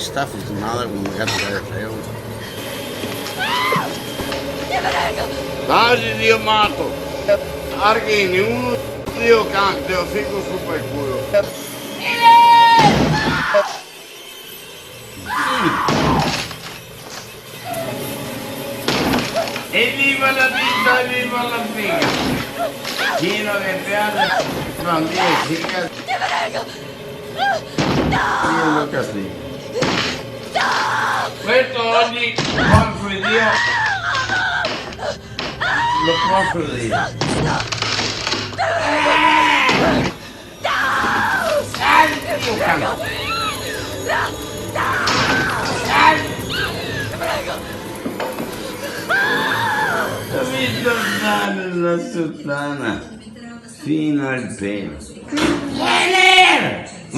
sta fortunata con un ragazzo che è Dai Dio matto! Arghini, uno Dio canto, Dio fico su per culo. E viva la vita, e viva la figa! Chino che piano, non dieci, io lo castigo. Questo oggi porco di Dio lo posso dire. Io canto. Mi tornare la sottana fino al pelo.